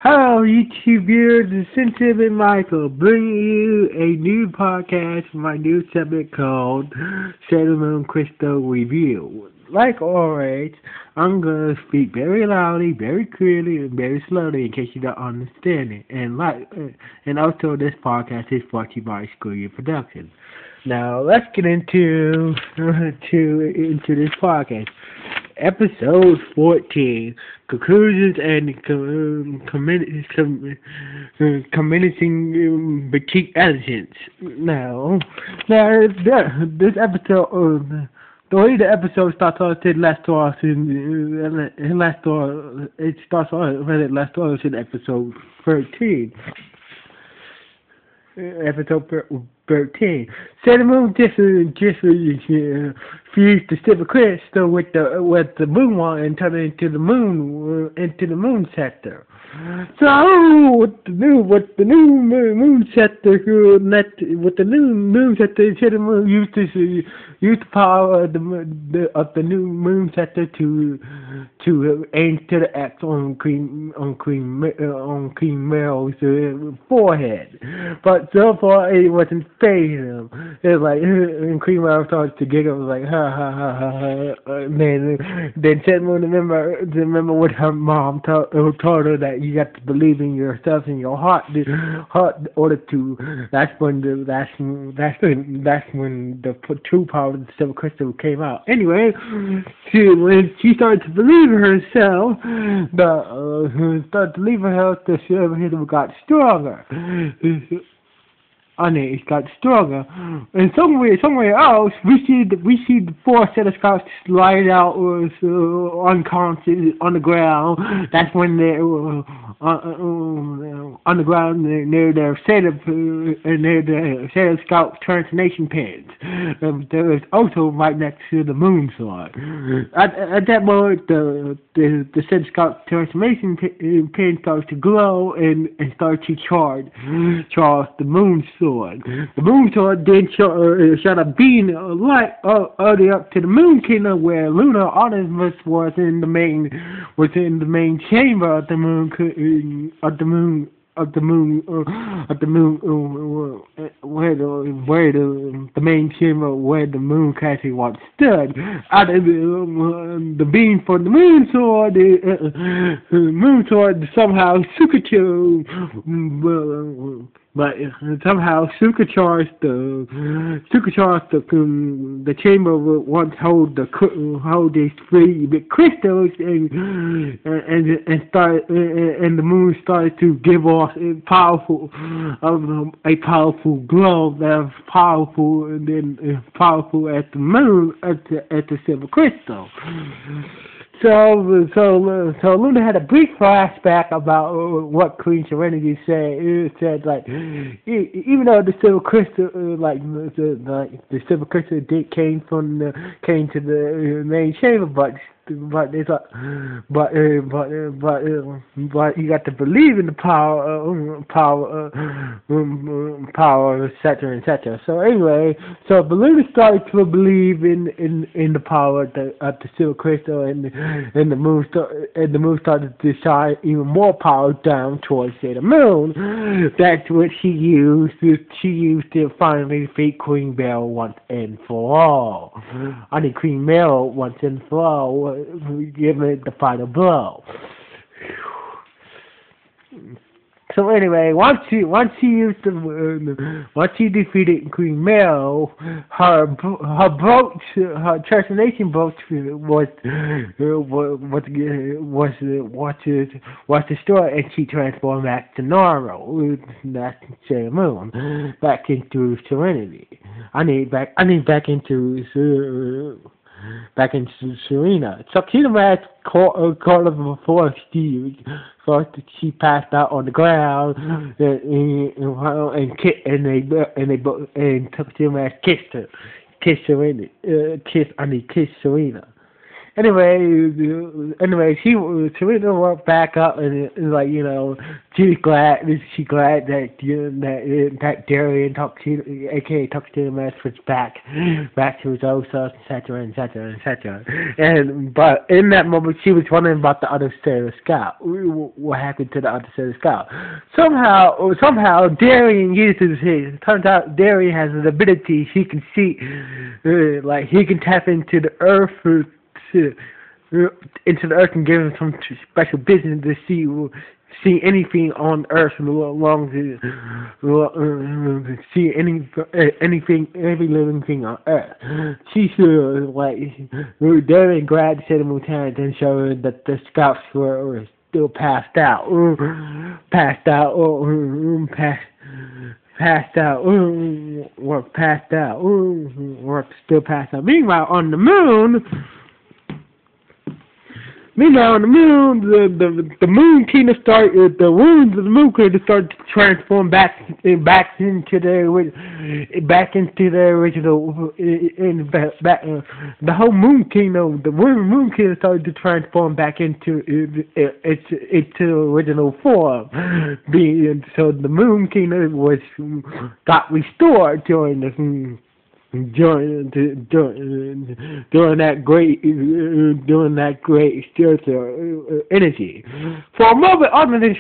Hello, YouTube viewers. It's Sensitive and Michael bringing you a new podcast for my new segment called Sailor Moon Crystal Review. Like always, I'm going to speak very loudly, very clearly, and very slowly in case you don't understand it. And also this podcast is brought to you by School Productions. Now, let's get into this podcast. Episode 14, Conclusions and Commencing Boutique Editions. This episode, the way the episode starts off, it starts off in episode 13. Episode 13. Sailor Moon just fused the silver crystal with the moon one and turned it into the moon sector. So with the new moon sector, Sailor Moon used the power of the new moon sector to aim to the X on Queen Meryl's forehead. But so far it wasn't phasing him. It was like, and Queen Meryl started to giggle, was like, ha ha ha ha ha. Then Sailor Moon remember what her mom told her, that you got to believe in yourself and your heart in order to. That's when the true power of the Silver Crystal came out. Anyway, when she started to believe in herself, the Silver Crystal got stronger. It got stronger, and somewhere else we see the four set of scouts slide out unconscious on the ground. That's when they're on the ground near their set of scout transformation pins. There was also right next to the moon sword. At that moment, the set of scout transformation pin starts to glow and starts to charge the moon sword. The moon sword then shot a beam of light all the way up to the Moon Kingdom, where Luna Artemis was in the main chamber of the moon where the main chamber where the moon castle once stood. Out of the beam for the moon sword somehow supercharged the chamber would once hold these three big crystals, and the moon started to give off a powerful glow that was powerful and then powerful at the moon at the silver crystal. So Luna had a brief flashback about what Queen Serenity said. It said, like, even though the silver crystal, the silver crystal came to the main chamber, but you got to believe in the power, etc. So anyway, so Luna started to believe in the power of the silver crystal, and the moon started to shine even more power down towards Sailor Moon. That's what she used to finally defeat Queen Meryl once and for all. Queen Meryl once and for all. Give it the final blow. So anyway, once she defeated Queen Meryl, her transformation brooch was destroyed, and she transformed back to normal. That's Sailor Moon, back into Serenity. Back into Serena. So Kingdom Hearts called her before she passed out on the ground, and took Kingdom Hearts kissed Serena. anyway, Serena walked back up and like she's glad that that Darian aka Tuxedo Mask, was back to his old self, etc., etc., etc. And but in that moment, she was wondering about the other set of Scout. What happened to the other set of Scout? Somehow, Darian uses his. Turns out Darian has an ability. He can see, like he can tap into the earth. Into the earth and give him some special business to see anything on Earth long to see anything, every living thing on Earth. She like Darian grabbed Sailor Moon Lieutenant and showed that the scouts were still passed out, passed out, still passed out. Meanwhile, on the moon. On the moon, the Moon Kingdom started. The wounds of the Moon Kingdom started to transform back into their original. The whole Moon Kingdom, the Moon Kingdom started to transform back into its original form. So the Moon Kingdom got restored during that great spiritual energy. For a moment, all of this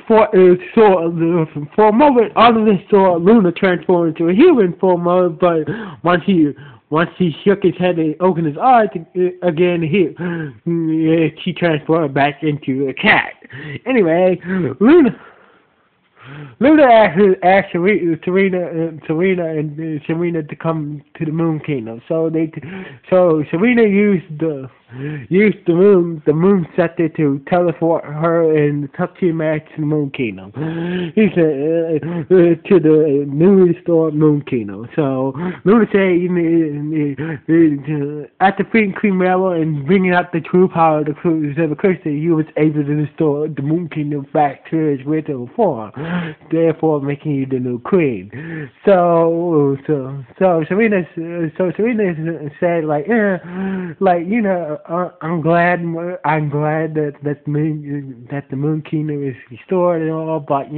saw Luna transform into a human for a moment, but once he shook his head and opened his eyes again, she transformed back into a cat. Anyway, Luna asked Serena to come to the Moon Kingdom. So Serena used the moon scepter to teleport her and Tuxedo Mask to the Moon Kingdom. He said to the newly restored Moon Kingdom. So Luna said after defeating Queen Marrow and bringing out the true power of the crystal, he was able to restore the Moon Kingdom back to its original form, therefore making you the new queen. So Serena said I'm glad that the Moon Kingdom is restored and all, but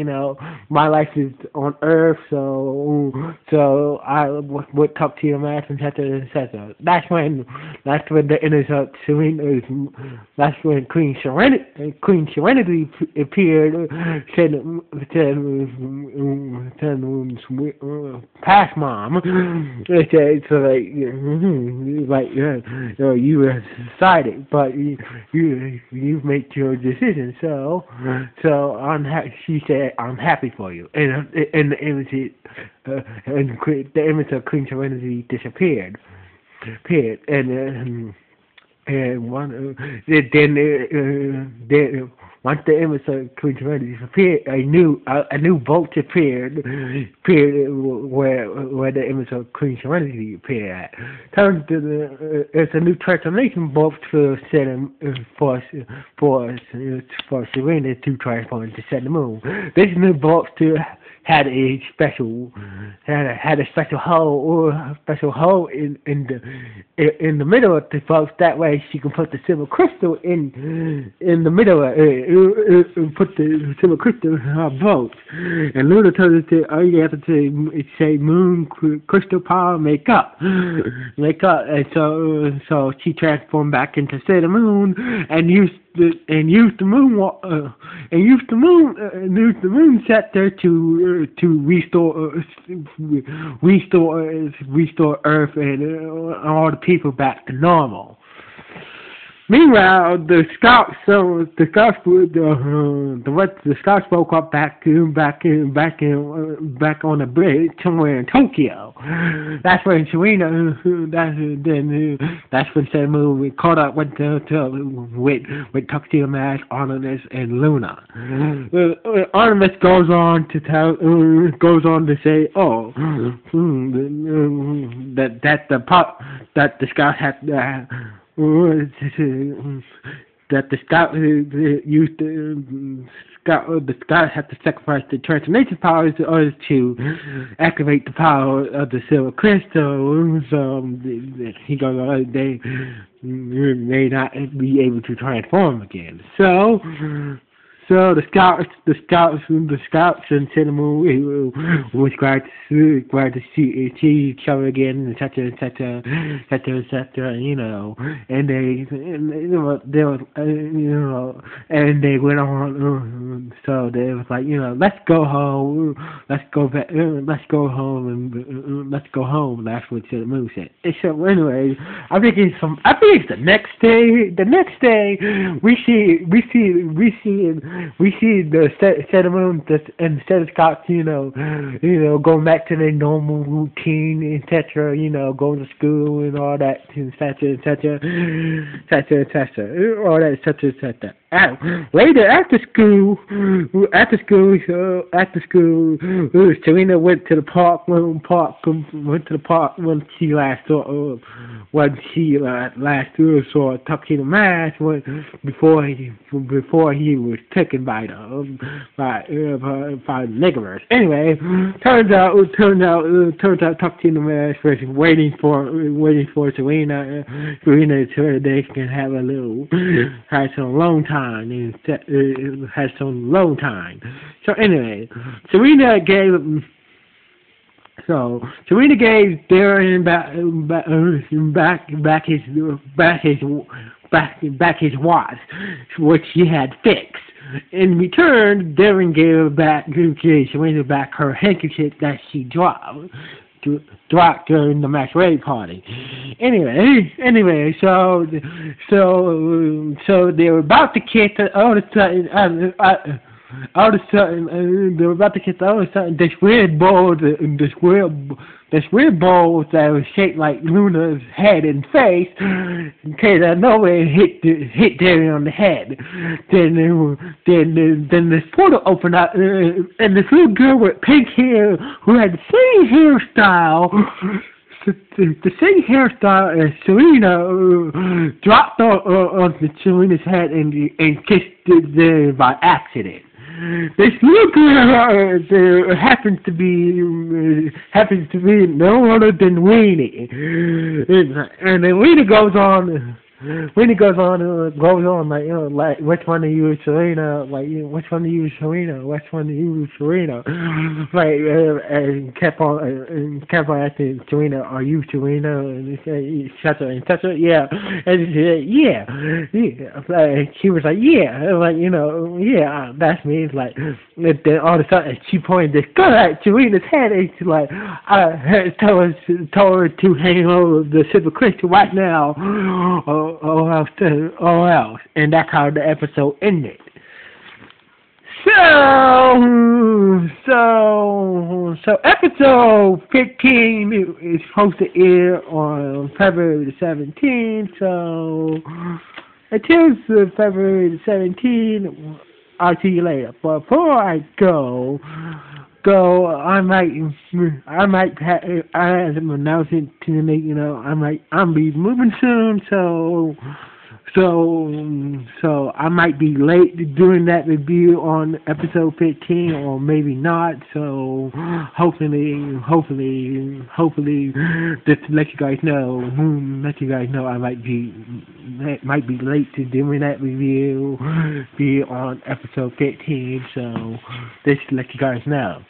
my life is on Earth, so I would talk to your master, etc. That's when the innocent Serena. That's when Queen Serenity appeared. Said past mom. You were decided, but you've made your decision. So she said, I'm happy for you, and the image of Queen Serenity disappeared, and once the image of Queen Serenity disappeared, a new bolt appeared where the image of Queen Serenity appeared at. It's a new transformation bolt for Serena to transform into Sailor Moon. This new bolt had a special hole in the middle of the box. That way she can put the silver crystal in the middle of it, put the silver crystal in her boat. And Luna told her all you have to say Moon Crystal Power make up. And so she transformed back into Sailor Moon and used the moon scepter to restore Earth and all the people back to normal. Meanwhile, the Scouts woke up back on a bridge somewhere in Tokyo. That's when Serena. That's when Sailor Moon caught up with Tuxedo Mask, Artemis, and Luna. Artemis goes on to say, that the Scouts had. that the Scouts used to the Scouts have to sacrifice the transformation powers in order to activate the power of the silver crystal. So he goes, they may not be able to transform again. So the scouts and Sailor Moon was glad to see each other again, etc., etc., etc., etc. You know, and they went on. So they was like, let's go home, let's go back, let's go home, and let's go home. That's what Sailor Moon said. And so anyway, I think it's the next day. The next day, we see the Sailor Moon and the Sailor Scouts, going back to their normal routine, etc. Going to school and all that, etc., etc., etc., etc., all that, etc., etc. Later after school, Serena went to the park when she last saw Tuxedo Mask before he was taken by the Negaverse. Anyway, turns out Tuxedo Mask was waiting for Serena so they can have some alone time. Has some alone time. So anyway, Serena gave Darren back his watch, which she had fixed. In return, Darren gave Serena back her handkerchief that she dropped during the masquerade party. Anyway, so they were about to kiss it. All of a sudden, they were about to kiss. All of a sudden, this weird ball that was shaped like Luna's head and face came out of nowhere and hit Darren on the head. Then this portal opened up, and this little girl with pink hair who had the same hairstyle. The same hairstyle as Serena dropped on Serena's head and kissed it by accident. This little girl happens to be no other than Weenie, and then Weenie goes on like which one of you is Serena? Like which one of you is Serena? Which one of you is Serena? Like and kept on asking Serena, are you Serena? And he said, etc. Yeah, and she said, yeah. Like she was like, yeah, like yeah, that's me. It's like, and then all of a sudden she pointed this gun at Serena's head, and she's like, told her to hang over the silver crystal right now. Or else, and that's how the episode ended. So episode 15 is supposed to air on February the 17th. So until February the 17th, I'll see you later. But before I go, I am announcing to me, I'm be moving soon, so I might be late doing that review on episode 15, or maybe not. So hopefully, just to let you guys know, I might be late to doing that review, be on episode 15. So just to let you guys know.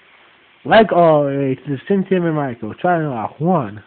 Like always, this is Cynthia and Michael, signing off. 1,